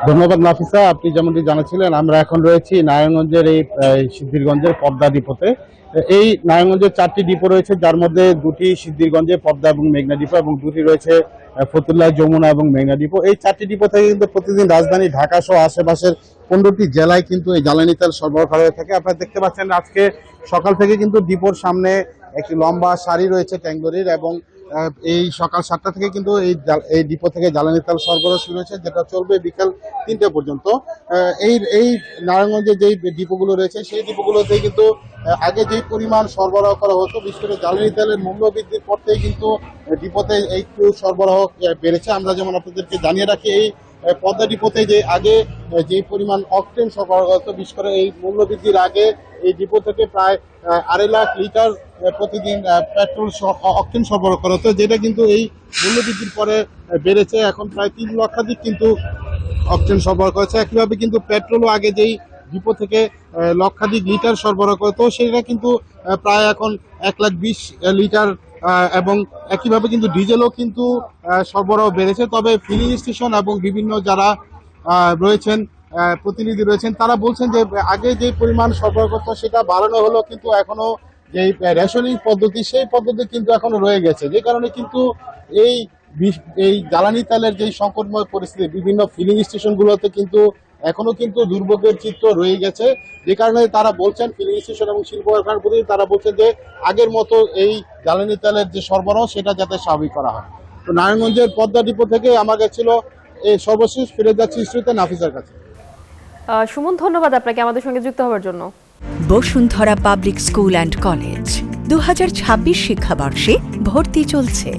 ধন্যবাদ নাফিসা। আপনি যেমনটি জানাচ্ছিলেন, আমরা এখন রয়েছি নারায়ণগঞ্জের এই সিদ্ধিরগঞ্জের পদ্মা ডিপোতে। এই নারায়ণগঞ্জের 4টি ডিপো রয়েছে, যার মধ্যে 2টি সিদ্ধিরগঞ্জে পদ্মা এবং মেঘনা ডিপো এবং 2টি রয়েছে ফতুল্লা, যমুনা এবং মেঘনা ডিপো। এই 4টি ডিপো থেকে কিন্তু প্রতিদিন রাজধানী ঢাকা সহ আশেপাশের 15টি জেলায় কিন্তু এই জ্বালানি তেল সরবরাহ করা হয়ে থাকে। আপনারা দেখতে পাচ্ছেন আজকে সকাল থেকে কিন্তু ডিপোর সামনে একটি লম্বা সারি রয়েছে ট্যাঙ্ক এবং এই সকাল 7টা থেকে কিন্তু এই ডিপো থেকে জ্বালানি তেল সরবরাহ শুরু হয়েছে, যেটা চলবে বিকাল 3টে পর্যন্ত। এই নারায়ণগঞ্জে যেই ডিপোগুলো রয়েছে সেই ডিপোগুলোতে কিন্তু আগে যেই পরিমাণ সরবরাহ করা হতো, বিশেষ করে জ্বালানি তেলের মূল্য বৃদ্ধির পর থেকে কিন্তু ডিপোতে একটু সরবরাহ বেড়েছে। আমরা যেমন আপনাদেরকে জানিয়ে রাখি, এই পদ্মা ডিপোতে যে আগে যে পরিমাণ অকটেন সরবরাহ হতো, বিশেষ করে এই মূল্য বৃদ্ধির আগে এই ডিপো থেকে প্রায় 2.5 লাখ লিটার প্রতিদিন পেট্রোল অকটেন সরবরাহ করা হতো, যেটা কিন্তু এই মূল্য বৃদ্ধির পরে বেড়েছে। এখন প্রায় 3 লক্ষাধিক কিন্তু অকটেন সরবরাহ করেছে। একইভাবে কিন্তু পেট্রোলও আগে যেই ডিপো থেকে লক্ষাধিক লিটার সরবরাহ করতো, সেটা কিন্তু প্রায় এখন 1,20,000 লিটার। এবং একইভাবে কিন্তু ডিজেলও কিন্তু সরবরাহ বেড়েছে। তবে ফিলিং স্টেশন এবং বিভিন্ন যারা রয়েছেন প্রতিনিধি রয়েছেন, তারা বলছেন যে আগে যে পরিমাণ সরবরাহ করতো সেটা বাড়ানো হলো, কিন্তু এখনো যে রেশনিং পদ্ধতি সেই পদ্ধতি কিন্তু এখনো রয়ে গেছে, যে কারণে কিন্তু এই এই জ্বালানি তেলের যে সংকটময় পরিস্থিতি বিভিন্ন ফিলিং স্টেশনগুলোতে কিন্তু এখনো কিন্তু দুর্ভোগের চিত্র রয়ে গেছে। যে কারণে তারা বলছেন, ফিলিং স্টেশন এবং শিল্প কারখানার প্রতি তারা বলছেন যে আগের মতো এই জ্বালানি তেলের যে সরবরাহ সেটা যাতে স্বাভাবিক করা হয়। তো নারায়ণগঞ্জের পদ্মা ডিপো থেকে আমার কাছে ছিল এই সর্বশেষ। ফিরে যাচ্ছি স্টুডিওতে নাফিসার কাছে। সুমন, ধন্যবাদ আপনাকে আমাদের সঙ্গে যুক্ত হওয়ার জন্য। Bashundhara public school and college 2026 শিক্ষাবর্ষে ভর্তি চলছে।